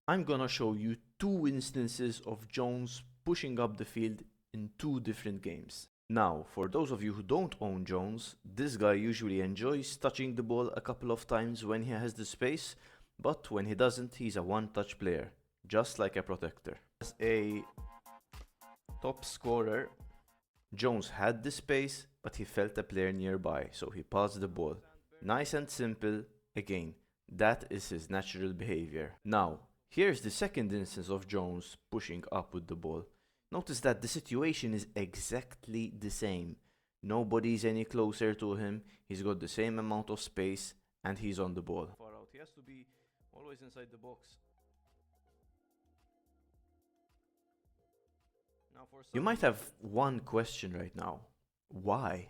I'm gonna show you two instances of Jones pushing up the field in two different games. Now, for those of you who don't own Jones, this guy usually enjoys touching the ball a couple of times when he has the space, but when he doesn't, he's a one-touch player, just like a protector. As a top scorer, Jones had the space, but he felt a player nearby, so he passed the ball. Nice and simple. Again, that is his natural behavior. Now, here's the second instance of Jones pushing up with the ball. Notice that the situation is exactly the same. Nobody's any closer to him, he's got the same amount of space, and he's on the ball. Far out. He has to be always inside the box. You might have one question right now. Why?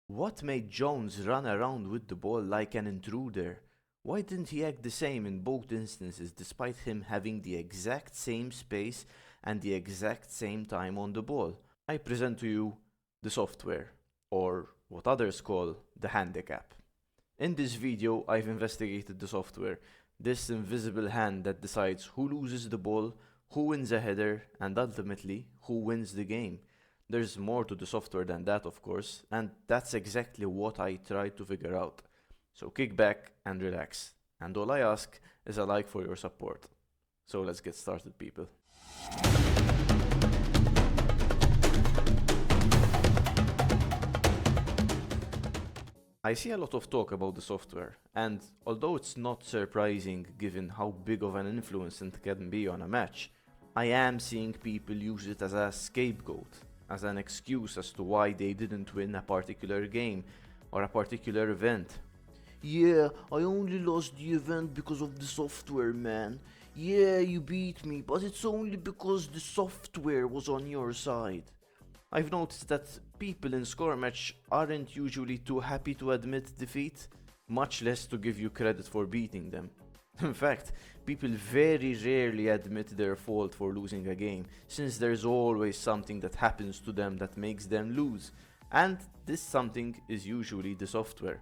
What made Jones run around with the ball like an intruder? Why didn't he act the same in both instances despite him having the exact same space and the exact same time on the ball? I present to you the software, or what others call the handicap. In this video, I've investigated the software, this invisible hand that decides who loses the ball, who wins a header, and ultimately, who wins the game. There's more to the software than that, of course, and that's exactly what I tried to figure out. So kick back and relax, and all I ask is a like for your support. So let's get started, people. I see a lot of talk about the software, and although it's not surprising given how big of an influence it can be on a match, I am seeing people use it as a scapegoat, as an excuse as to why they didn't win a particular game or a particular event. Yeah, I only lost the event because of the software, man. Yeah, you beat me, but it's only because the software was on your side. I've noticed that people in score match aren't usually too happy to admit defeat, much less to give you credit for beating them. In fact, people very rarely admit their fault for losing a game, since there's always something that happens to them that makes them lose, and this something is usually the software.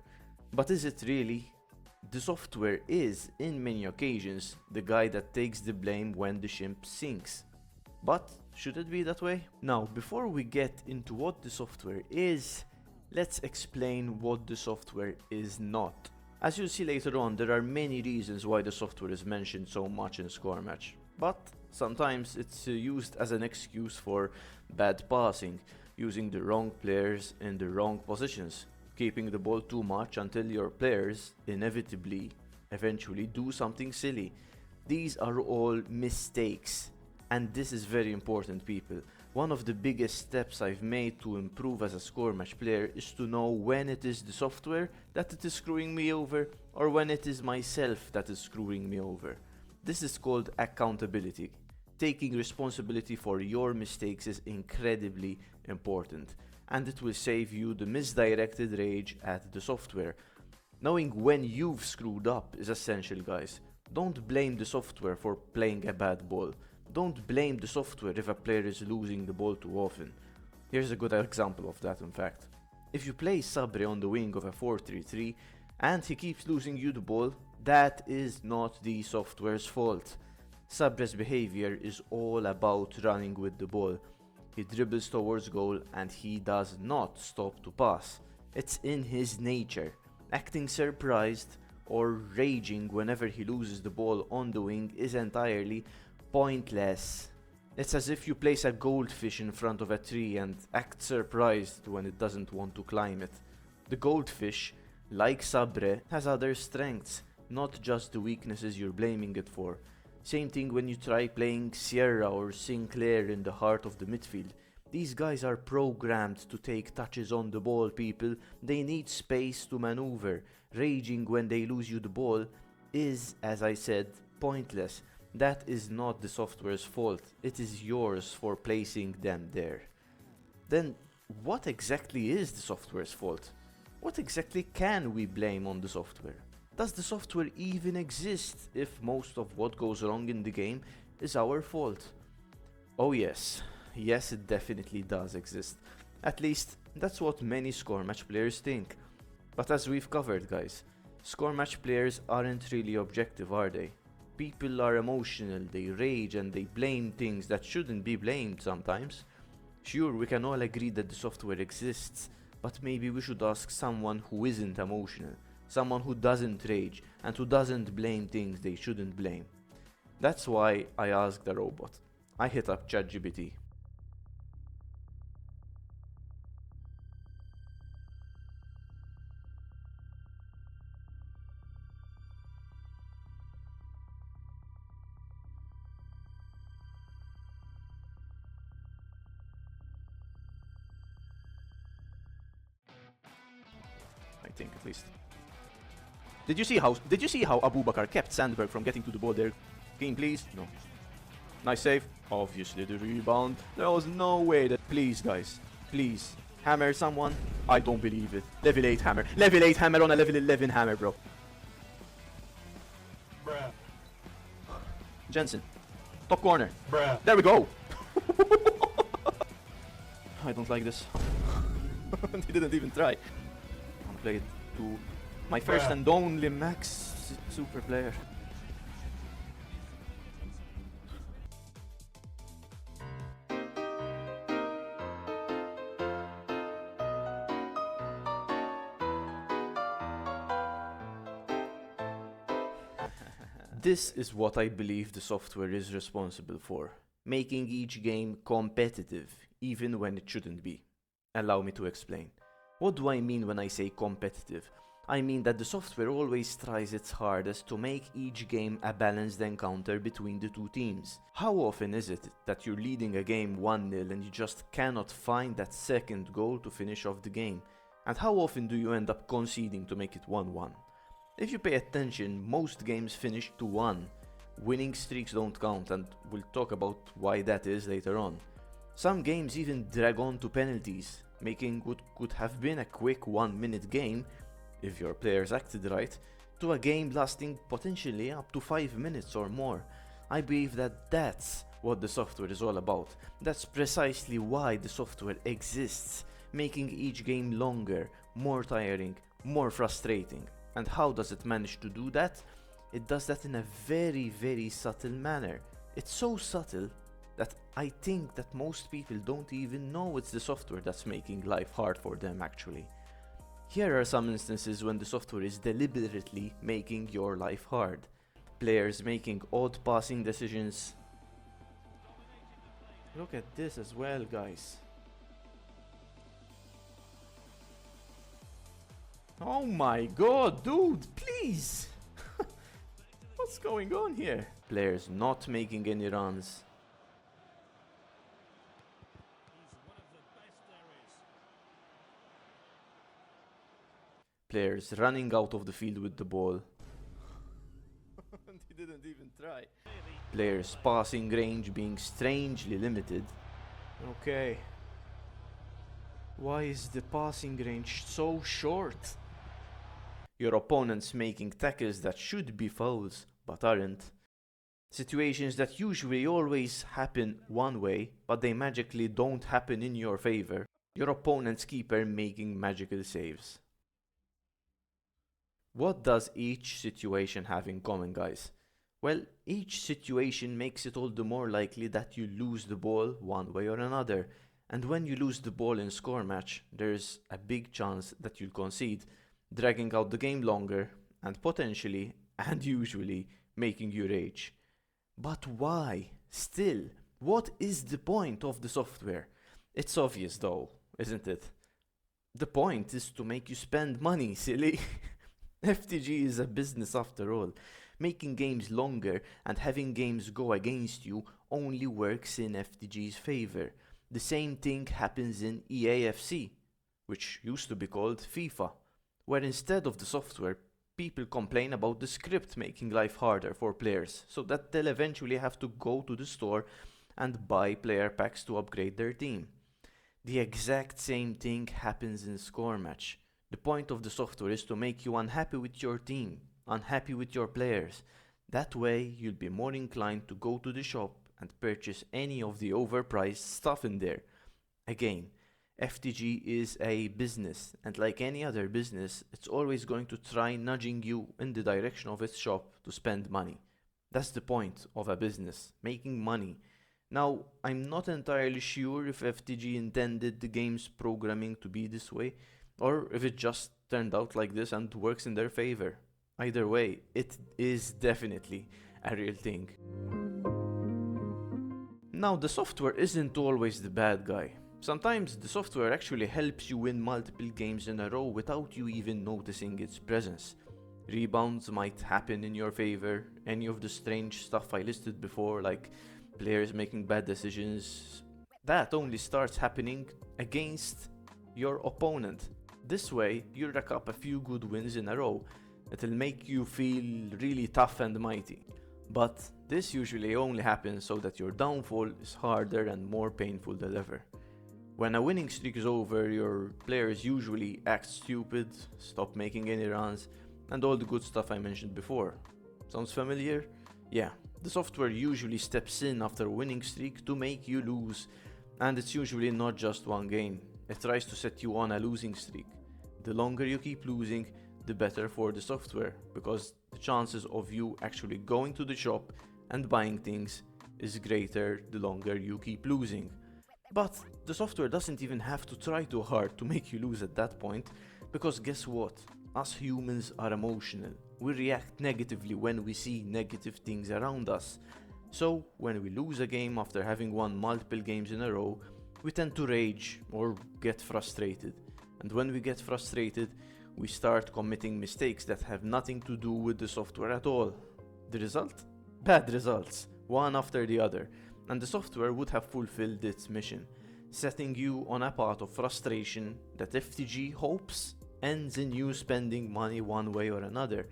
But is it really? The software is, in many occasions, the guy that takes the blame when the ship sinks. But should it be that way? Now, before we get into what the software is, let's explain what the software is not. As you'll see later on, there are many reasons why the software is mentioned so much in score match, but sometimes it's used as an excuse for bad passing, using the wrong players in the wrong positions, keeping the ball too much until your players inevitably eventually do something silly. These are all mistakes, and this is very important, people. One of the biggest steps I've made to improve as a score match player is to know when it is the software that it is screwing me over or when it is myself that is screwing me over. This is called accountability. Taking responsibility for your mistakes is incredibly important, and it will save you the misdirected rage at the software. Knowing when you've screwed up is essential, guys. Don't blame the software for playing a bad ball. Don't blame the software if a player is losing the ball too often. Here's a good example of that, in fact. If you play Sabre on the wing of a 4-3-3 and he keeps losing you the ball, that is not the software's fault. Sabre's behavior is all about running with the ball. He dribbles towards goal and he does not stop to pass. It's in his nature. Acting surprised or raging whenever he loses the ball on the wing is entirely pointless. It's as if you place a goldfish in front of a tree and act surprised when it doesn't want to climb it. The goldfish, like Sabre, has other strengths, not just the weaknesses you're blaming it for. Same thing when you try playing Sierra or Sinclair in the heart of the midfield. These guys are programmed to take touches on the ball, people. They need space to maneuver. Raging when they lose you the ball is, as I said, pointless. That is not the software's fault, it is yours for placing them there. Then, what exactly is the software's fault? What exactly can we blame on the software? Does the software even exist if most of what goes wrong in the game is our fault? Oh yes, yes it definitely does exist. At least, that's what many score match players think. But as we've covered, guys, score match players aren't really objective, are they? People are emotional, they rage and they blame things that shouldn't be blamed sometimes. Sure, we can all agree that the software exists, but maybe we should ask someone who isn't emotional, someone who doesn't rage and who doesn't blame things they shouldn't blame. That's why I asked the robot. I hit up ChatGPT. I think at least. Did you see how Abu Bakar kept Sandberg from getting to the ball there? Game please? No. Nice save. Obviously the rebound. There was no way that. Please guys. Please. Hammer someone. I don't believe it. Level 8 hammer. Level 8 hammer on a level 11 hammer, bro. Bruh. Jensen. Top corner. Bruh. There we go. I don't like this. He didn't even try. I'm gonna play it to my first and only max super player. This is what I believe the software is responsible for, making each game competitive, even when it shouldn't be. Allow me to explain. What do I mean when I say competitive? I mean that the software always tries its hardest to make each game a balanced encounter between the two teams. How often is it that you're leading a game 1-0 and you just cannot find that second goal to finish off the game? And how often do you end up conceding to make it 1-1? If you pay attention, most games finish 2-1. Winning streaks don't count, and we'll talk about why that is later on. Some games even drag on to penalties, making what could have been a quick 1-minute game, if your players acted right, to a game lasting potentially up to 5 minutes or more. I believe that that's what the software is all about. That's precisely why the software exists, making each game longer, more tiring, more frustrating. And how does it manage to do that? It does that in a very, very subtle manner. It's so subtle that I think that most people don't even know it's the software that's making life hard for them actually. Here are some instances when the software is deliberately making your life hard. Players making odd passing decisions. Look at this as well, guys. Oh my god, dude, please! What's going on here? Players not making any runs. Players running out of the field with the ball. He didn't even try. Players passing range being strangely limited. Okay. Why is the passing range so short? Your opponents making tackles that should be fouls, but aren't. Situations that usually always happen one way, but they magically don't happen in your favor. Your opponent's keeper making magical saves. What does each situation have in common, guys? Well, each situation makes it all the more likely that you lose the ball one way or another. And when you lose the ball in score match, there's a big chance that you'll concede, dragging out the game longer, and potentially, and usually, making you rage. But why? Still, what is the point of the software? It's obvious though, isn't it? The point is to make you spend money, silly. FTG is a business after all. Making games longer and having games go against you only works in FTG's favor. The same thing happens in EAFC, which used to be called FIFA, where instead of the software, people complain about the script making life harder for players, so that they'll eventually have to go to the store and buy player packs to upgrade their team. The exact same thing happens in Score Match. The point of the software is to make you unhappy with your team, unhappy with your players. That way, you'll be more inclined to go to the shop and purchase any of the overpriced stuff in there. Again, FTG is a business, and like any other business, it's always going to try nudging you in the direction of its shop to spend money. That's the point of a business, making money. Now, I'm not entirely sure if FTG intended the game's programming to be this way, or if it just turned out like this and works in their favor. Either way, it is definitely a real thing. Now, the software isn't always the bad guy. Sometimes the software actually helps you win multiple games in a row without you even noticing its presence. Rebounds might happen in your favor, any of the strange stuff I listed before, like players making bad decisions, that only starts happening against your opponent. This way, you rack up a few good wins in a row. It'll make you feel really tough and mighty. But this usually only happens so that your downfall is harder and more painful than ever. When a winning streak is over, your players usually act stupid, stop making any runs, and all the good stuff I mentioned before. Sounds familiar? Yeah, the software usually steps in after a winning streak to make you lose, and it's usually not just one game. It tries to set you on a losing streak. The longer you keep losing, the better for the software, because the chances of you actually going to the shop and buying things is greater the longer you keep losing. But the software doesn't even have to try too hard to make you lose at that point, because guess what? Us humans are emotional. We react negatively when we see negative things around us. So when we lose a game after having won multiple games in a row, we tend to rage or get frustrated. And when we get frustrated, we start committing mistakes that have nothing to do with the software at all. The result? Bad results, one after the other, and the software would have fulfilled its mission, setting you on a path of frustration that FTG hopes ends in you spending money one way or another,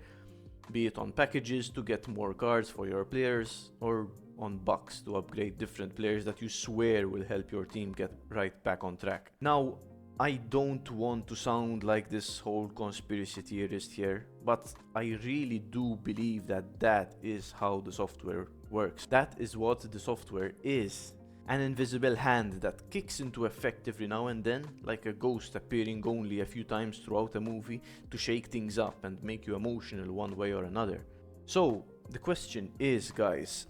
be it on packages to get more cards for your players, or on bucks to upgrade different players that you swear will help your team get right back on track. Now, I don't want to sound like this whole conspiracy theorist here, but I really do believe that that is how the software works. That is what the software is. An invisible hand that kicks into effect every now and then, like a ghost appearing only a few times throughout a movie to shake things up and make you emotional one way or another. So, the question is, guys,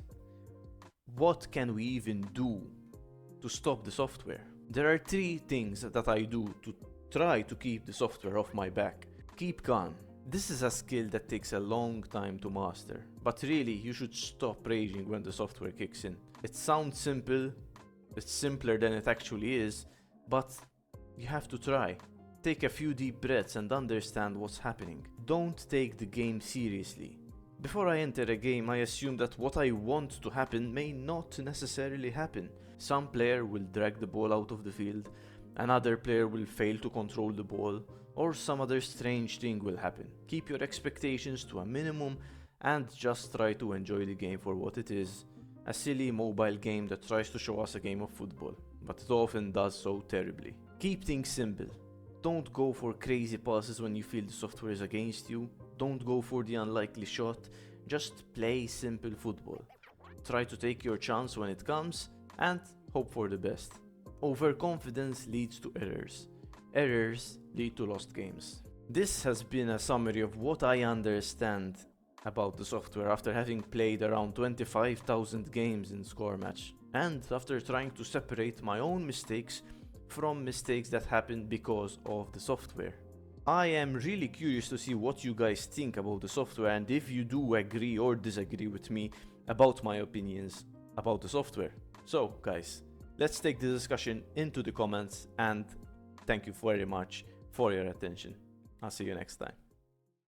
what can we even do to stop the software? There are 3 things that I do to try to keep the software off my back. Keep calm. This is a skill that takes a long time to master, but really you should stop raging when the software kicks in. It sounds simple, it's simpler than it actually is, but you have to try. Take a few deep breaths and understand what's happening. Don't take the game seriously. Before I enter a game, I assume that what I want to happen may not necessarily happen. Some player will drag the ball out of the field, another player will fail to control the ball, or some other strange thing will happen. Keep your expectations to a minimum and just try to enjoy the game for what it is. A silly mobile game that tries to show us a game of football, but it often does so terribly. Keep things simple. Don't go for crazy passes when you feel the software is against you. Don't go for the unlikely shot. Just play simple football. Try to take your chance when it comes and hope for the best. Overconfidence leads to errors. Errors lead to lost games. This has been a summary of what I understand about the software after having played around 25,000 games in Score Match, and after trying to separate my own mistakes from mistakes that happened because of the software. I am really curious to see what you guys think about the software and if you do agree or disagree with me about my opinions about the software. So guys, let's take the discussion into the comments, and thank you very much for your attention. I'll see you next time.